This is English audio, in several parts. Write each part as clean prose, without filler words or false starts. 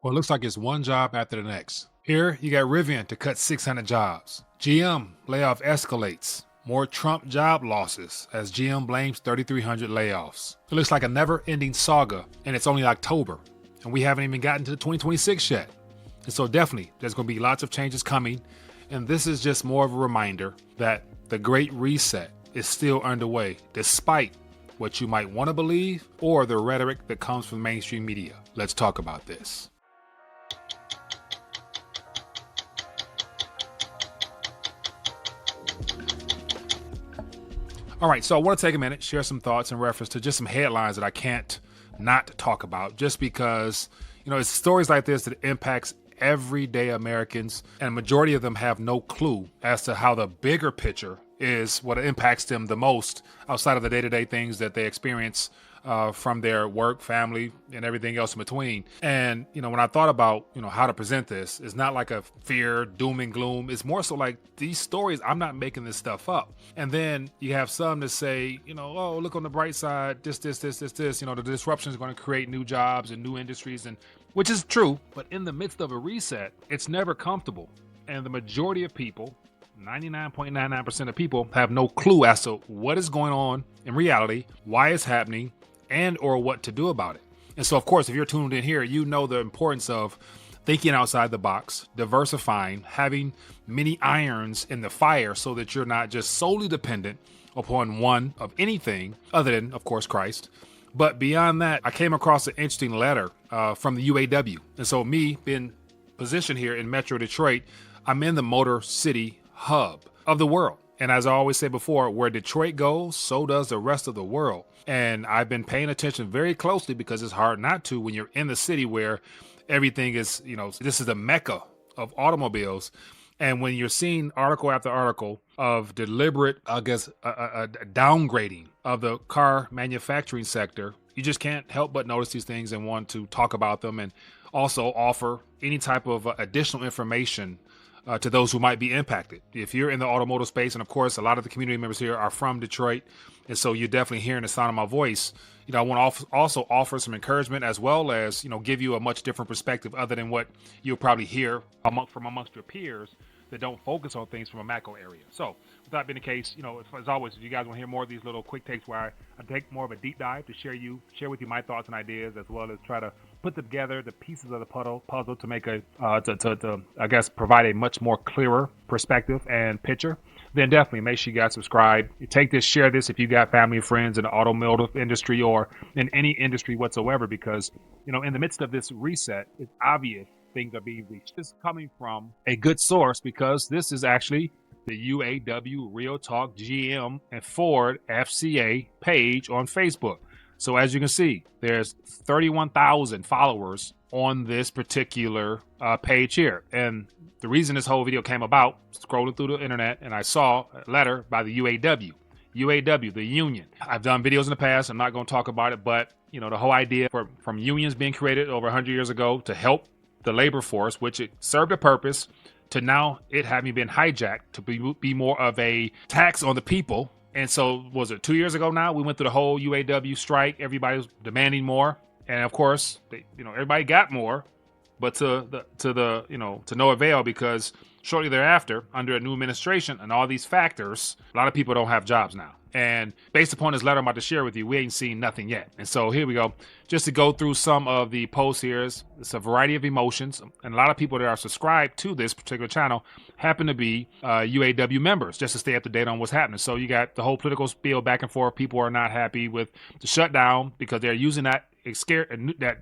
Well, it looks like it's one job after the next. Here, you got Rivian to cut 600 jobs. GM layoff escalates. More Trump job losses as GM blames 3,300 layoffs. It looks like a never-ending saga, and it's only October, and we haven't even gotten to 2026 yet. And so definitely, there's going to be lots of changes coming, and this is just more of a reminder that the Great Reset is still underway, despite what you might want to believe or the rhetoric that comes from mainstream media. Let's talk about this. All right, so I want to take a minute, share some thoughts in reference to just some headlines that I can't not talk about, just because, it's stories like this that impacts everyday Americans, and a majority of them have no clue as to how the bigger picture is what impacts them the most outside of the day-to-day things that they experience from their work, family, and everything else in between. And, when I thought about, how to present this, it's not like a fear, doom and gloom. It's more so like these stories, I'm not making this stuff up. And then you have some that say, oh, look on the bright side, this, the disruption is going to create new jobs and new industries, and which is true. But in the midst of a reset, it's never comfortable. And the majority of people, 99.99% of people, have no clue as to what is going on in reality, why it's happening, and or what to do about it. And so, of course, if you're tuned in here, you know the importance of thinking outside the box, diversifying, having many irons in the fire so that you're not just solely dependent upon one of anything other than, of course, Christ. But beyond that, I came across an interesting letter from the UAW. And so me being positioned here in Metro Detroit, I'm in the Motor City hub of the world. And as I always say before, where Detroit goes, so does the rest of the world. And I've been paying attention very closely because it's hard not to when you're in the city where everything is, this is the mecca of automobiles. And when you're seeing article after article of deliberate, downgrading of the car manufacturing sector, you just can't help but notice these things and want to talk about them and also offer any type of additional information to those who might be impacted. If you're in the automotive space, and of course, a lot of the community members here are from Detroit, and so you're definitely hearing the sound of my voice. I want to also offer some encouragement as well as, give you a much different perspective other than what you'll probably hear from amongst your peers that don't focus on things from a macro area. So with that being the case, as always, if you guys want to hear more of these little quick takes where I take more of a deep dive to share with you my thoughts and ideas, as well as try to put together the pieces of the puzzle to make provide a much more clearer perspective and picture, then definitely make sure you guys subscribe. You take this, share this if you got family and friends in the automotive industry or in any industry whatsoever, because, in the midst of this reset, it's obvious things are being reached. This is coming from a good source because this is actually the UAW Real Talk GM and Ford FCA page on Facebook. So as you can see, there's 31,000 followers on this particular page here. And the reason this whole video came about, scrolling through the internet, and I saw a letter by the UAW, the union. I've done videos in the past. I'm not going to talk about it, but the whole idea from unions being created over 100 years ago to help the labor force, which it served a purpose, to now it having been hijacked to be more of a tax on the people. And so was it 2 years ago now? We went through the whole UAW strike. Everybody was demanding more. And of course, everybody got more, but to no avail, because shortly thereafter, under a new administration and all these factors, a lot of people don't have jobs now. And based upon this letter I'm about to share with you, we ain't seen nothing yet. And so here we go. Just to go through some of the posts here, it's a variety of emotions. And a lot of people that are subscribed to this particular channel happen to be UAW members, just to stay up to date on what's happening. So you got the whole political spiel back and forth. People are not happy with the shutdown because they're using that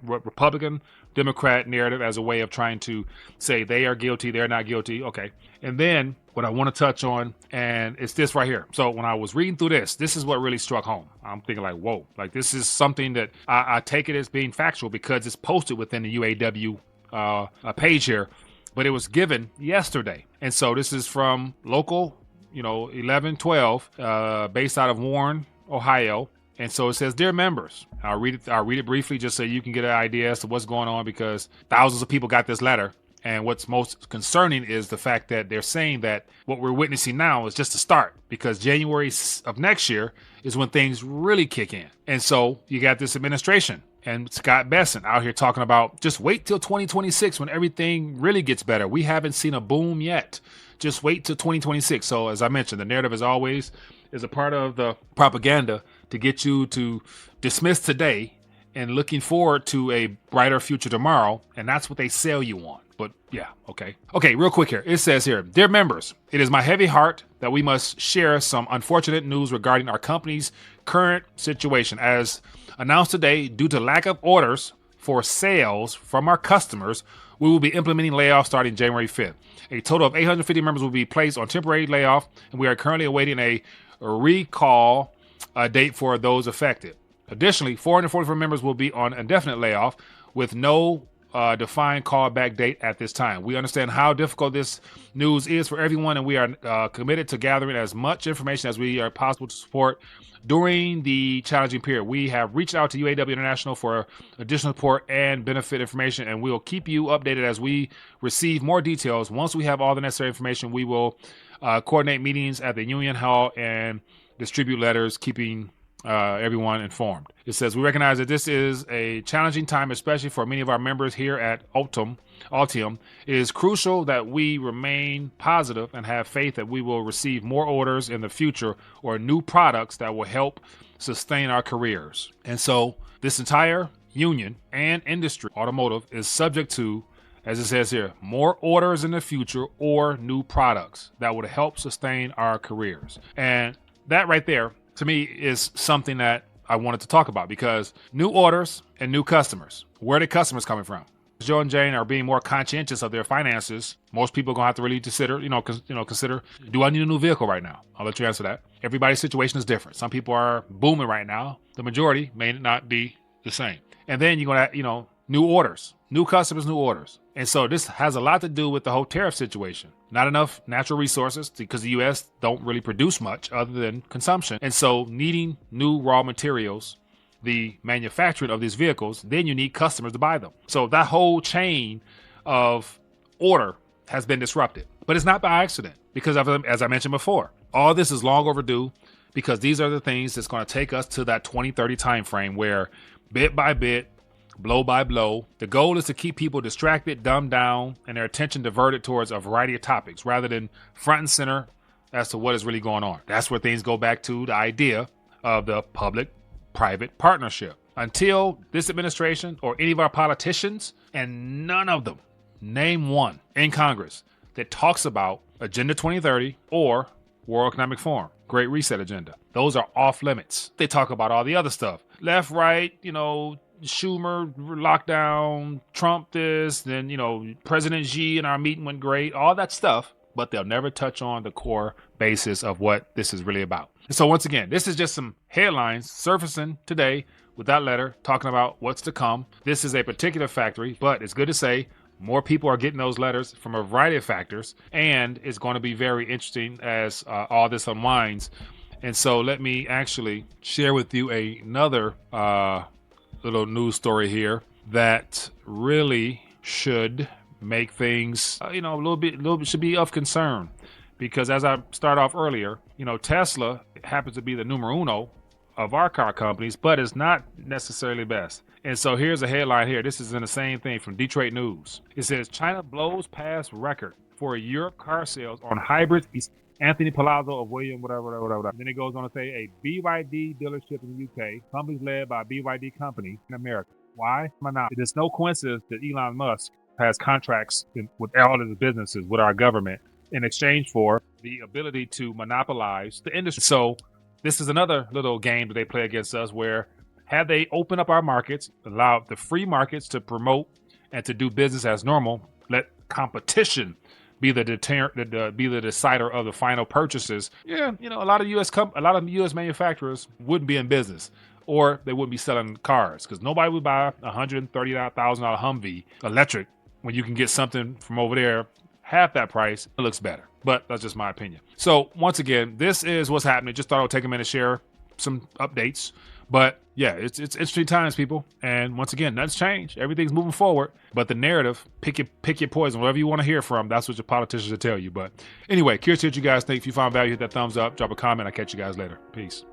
Republican Democrat narrative as a way of trying to say they are guilty, they're not guilty. Okay. And then what I want to touch on, and it's this right here. So when I was reading through this is what really struck home. I'm thinking like, whoa, like this is something that I take it as being factual because it's posted within the UAW page here, but it was given yesterday. And so this is from local, 1112, based out of Warren, Ohio. And so it says, "Dear members," I'll read it briefly just so you can get an idea as to what's going on, because thousands of people got this letter. And what's most concerning is the fact that they're saying that what we're witnessing now is just a start, because January of next year is when things really kick in. And so you got this administration And Scott Besson out here talking about just wait till 2026 when everything really gets better. We haven't seen a boom yet. Just wait till 2026. So as I mentioned, the narrative as always is a part of the propaganda to get you to dismiss today and looking forward to a brighter future tomorrow. And that's what they sell you on. But yeah, okay. Okay, real quick here. It says here, dear members, it is my heavy heart that we must share some unfortunate news regarding our company's current situation. As announced today, due to lack of orders for sales from our customers, we will be implementing layoffs starting January 5th. A total of 850 members will be placed on temporary layoff, and we are currently awaiting a recall date for those affected. Additionally, 444 members will be on indefinite layoff with no defined callback date at this time. We understand how difficult this news is for everyone, and we are committed to gathering as much information as we are possible to support during the challenging period. We have reached out to UAW International for additional support and benefit information, and we will keep you updated as we receive more details. Once we have all the necessary information, we will coordinate meetings at the union hall and distribute letters, keeping everyone informed. It says, we recognize that this is a challenging time, especially for many of our members here at Ultium. It is crucial that we remain positive and have faith that we will receive more orders in the future or new products that will help sustain our careers. And so this entire union and industry, automotive, is subject to, as it says here, more orders in the future or new products that would help sustain our careers. And that right there, to me, is something that I wanted to talk about, because new orders and new customers, where are the customers coming from? Joe and Jane are being more conscientious of their finances. Most people are going to have to really consider, consider, do I need a new vehicle right now? I'll let you answer that. Everybody's situation is different. Some people are booming right now. The majority may not be the same. And then you're going to, new orders, new customers, new orders. And so this has a lot to do with the whole tariff situation. Not enough natural resources because the U.S. don't really produce much other than consumption. And so needing new raw materials, the manufacturing of these vehicles, then you need customers to buy them. So that whole chain of order has been disrupted. But it's not by accident, because as I mentioned before, all this is long overdue, because these are the things that's going to take us to that 2030 timeframe where bit by bit, blow by blow, the goal is to keep people distracted, dumbed down, and their attention diverted towards a variety of topics rather than front and center as to what is really going on. That's where things go back to the idea of the public-private partnership. Until this administration or any of our politicians, and none of them, name one in Congress that talks about Agenda 2030 or World Economic Forum, Great Reset Agenda. Those are off limits. They talk about all the other stuff. Left, right, Schumer lockdown, Trump this, then, President Xi and our meeting went great, all that stuff, but they'll never touch on the core basis of what this is really about. And so once again, this is just some headlines surfacing today with that letter talking about what's to come. This is a particular factory, but it's good to say more people are getting those letters from a variety of factors, and it's going to be very interesting as all this unwinds. And so let me actually share with you another little news story here that really should make things, a little bit should be of concern, because as I started off earlier, Tesla happens to be the numero uno of our car companies, but it's not necessarily best. And so here's a headline here. This is in the same thing from Detroit News. It says China blows past record for Europe car sales on hybrids. Anthony Palazzo of William, whatever. Then it goes on to say a BYD dealership in the UK, companies led by BYD company in America. Why? It is no coincidence that Elon Musk has contracts with all of his businesses with our government in exchange for the ability to monopolize the industry. So this is another little game that they play against us, where had they opened up our markets, allowed the free markets to promote and to do business as normal, let competition be the deterrent, be the decider of the final purchases. Yeah, a lot of U.S. manufacturers wouldn't be in business, or they wouldn't be selling cars, because nobody would buy a $130,000 Humvee electric when you can get something from over there half that price. It looks better, but that's just my opinion. So once again, this is what's happening. Just thought I would take a minute to share some updates. But yeah, it's interesting times, people. And once again, nothing's changed. Everything's moving forward. But the narrative, pick your poison. Whatever you want to hear from, that's what your politicians will tell you. But anyway, curious to hear what you guys think. If you found value, hit that thumbs up, drop a comment. I'll catch you guys later. Peace.